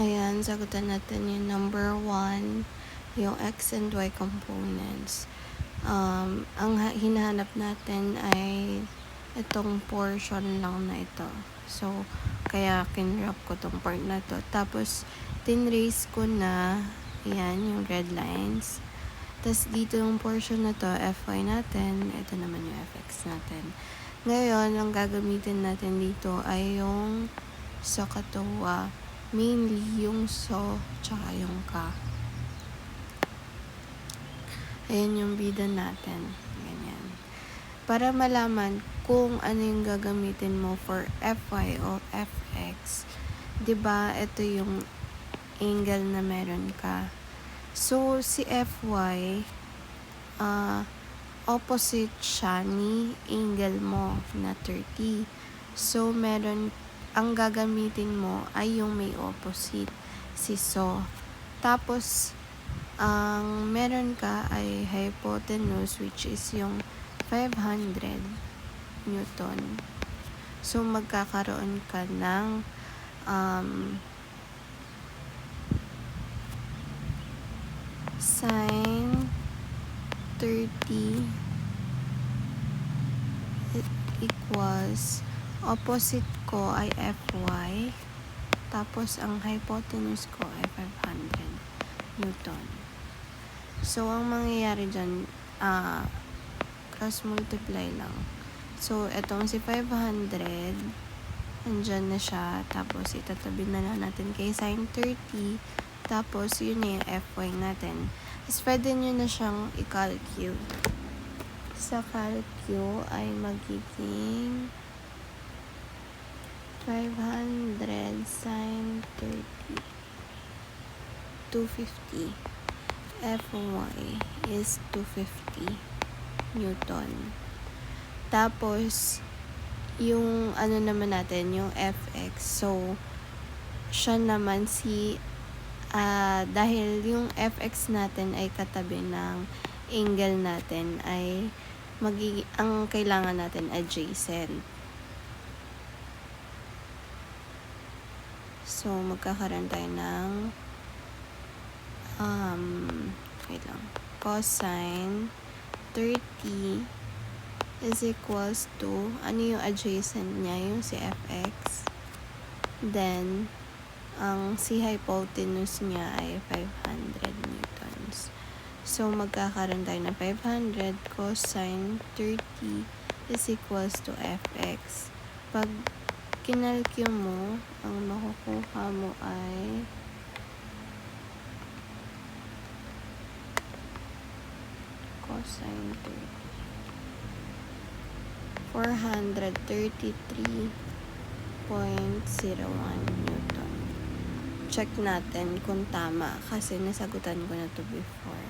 Ayan, sagutan natin yung number 1, yung x and y components. Ang hinahanap natin ay itong portion lang na ito. So, kaya kinrap ko tong part na to. Tapos, tinrace ko na, ayan, yung red lines. Tapos, dito yung portion na to, fy natin. Ito naman yung fx natin. Ngayon, ang gagamitin natin dito ay yung SOHCAHTOA. Mainly yung so, tsaka yung ka. Ayan yung bida natin. Ganyan. Para malaman kung ano yung gagamitin mo for fy o fx, diba, ito yung angle na meron ka. So, si fy, opposite siya ni angle mo na 30. So, ang gagamitin mo ay yung may opposite, si so. Tapos, ang meron ka ay hypotenuse, which is yung 500 Newton. So, magkakaroon ka ng sine 30 equals, opposite ko ay fy, tapos ang hypotenuse ko ay 500 Newton. So, ang mangyayari dyan, cross multiply lang. So, etong si 500, andyan na siya, tapos itatabi na lang natin kay sine 30, tapos yun na yung fy natin. Tapos, pwede nyo na siyang i-calculate. Sa calcu ay magiging 500 sine 30, 250. Fy is 250 Newton. Tapos, yung ano naman natin, yung fx. So, siya naman dahil yung fx natin ay katabi ng angle natin, ay ang kailangan natin adjacent. So, magkakaroon tayo ng cosine 30 is equals to, ano yung adjacent niya? Yung si fx. Then, ang si hypotenuse niya ay 500 newtons. So, magkakaroon tayo ng 500 cosine 30 is equals to fx. Pag kinalkyo mo, ang makukuha mo ay cosine 30, 433.01 Newton. Check natin kung tama kasi nasagutan ko na to before.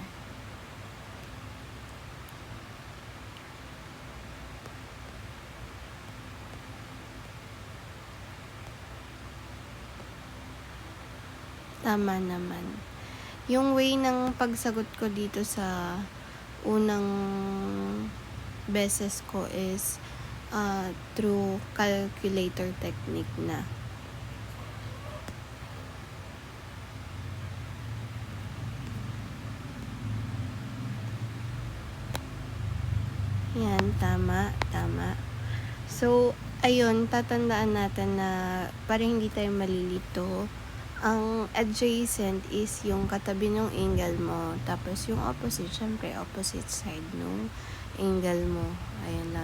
Tama naman. Yung way ng pagsagot ko dito sa unang beses ko is through calculator technique na. Yan, tama. So, ayun, tatandaan natin na para hindi tayo malilito, ang adjacent is yung katabi ng angle mo. Tapos yung opposite, syempre opposite side ng angle mo. Ayan lang.